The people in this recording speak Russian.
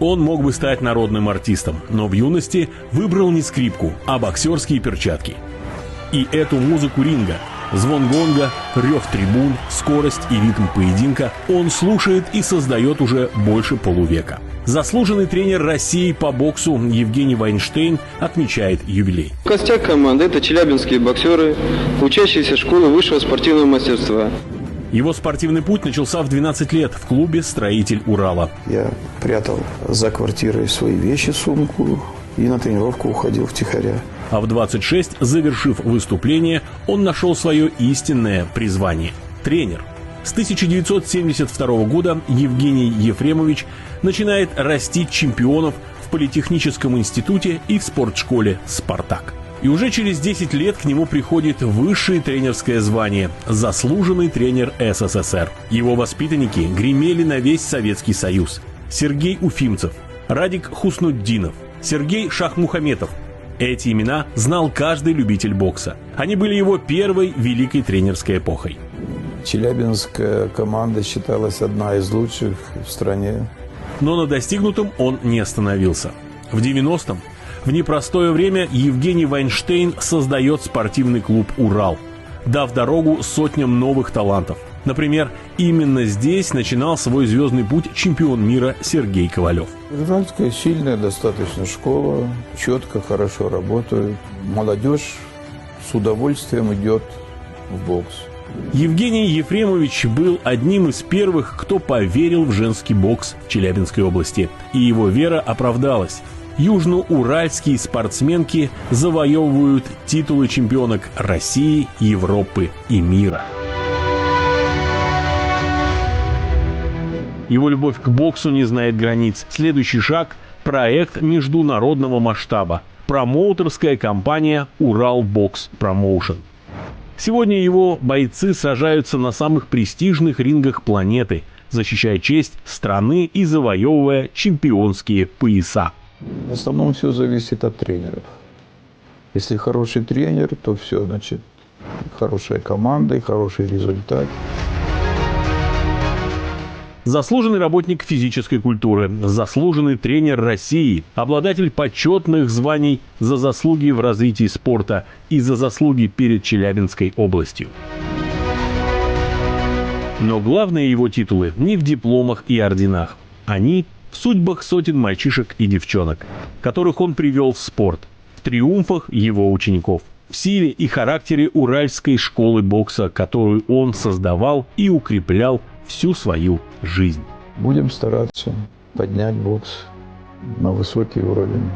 Он мог бы стать народным артистом, но в юности выбрал не скрипку, а боксерские перчатки. И эту музыку ринга, звон гонга, рев трибун, скорость и ритм поединка он слушает и создает уже больше полувека. Заслуженный тренер России по боксу Евгений Вайнштейн отмечает юбилей. Костяк команды – это челябинские боксеры, учащиеся школы высшего спортивного мастерства. Его спортивный путь начался в 12 лет в клубе «Строитель Урала». Я прятал за квартирой свои вещи, сумку, и на тренировку уходил втихаря. А в 26, завершив выступление, он нашел свое истинное призвание – тренер. С 1972 года Евгений Ефремович начинает растить чемпионов в Политехническом институте и в спортшколе «Спартак». И уже через 10 лет к нему приходит высшее тренерское звание – заслуженный тренер СССР. Его воспитанники гремели на весь Советский Союз. Сергей Уфимцев, Радик Хуснутдинов, Сергей Шахмухаметов. Эти имена знал каждый любитель бокса. Они были его первой великой тренерской эпохой. Челябинская команда считалась одна из лучших в стране. Но на достигнутом он не остановился. В 90-м, в непростое время, Евгений Вайнштейн создает спортивный клуб «Урал», дав дорогу сотням новых талантов. Например, именно здесь начинал свой звездный путь чемпион мира Сергей Ковалев. Уральская сильная достаточно школа, четко, хорошо работает. Молодежь с удовольствием идет в бокс. Евгений Ефремович был одним из первых, кто поверил в женский бокс в Челябинской области. И его вера оправдалась. Южноуральские спортсменки завоевывают титулы чемпионок России, Европы и мира. Его любовь к боксу не знает границ. Следующий шаг – проект международного масштаба. Промоутерская компания «Урал Бокс Промоушен». Сегодня его бойцы сражаются на самых престижных рингах планеты, защищая честь страны и завоевывая чемпионские пояса. В основном все зависит от тренеров. Если хороший тренер, то все, значит, хорошая команда и хороший результат. Заслуженный работник физической культуры, заслуженный тренер России, обладатель почетных званий за заслуги в развитии спорта и за заслуги перед Челябинской областью. Но главные его титулы не в дипломах и орденах. Они в судьбах сотен мальчишек и девчонок, которых он привел в спорт, в триумфах его учеников, в силе и характере уральской школы бокса, которую он создавал и укреплял всю свою жизнь. Будем стараться поднять бокс на высокий уровень.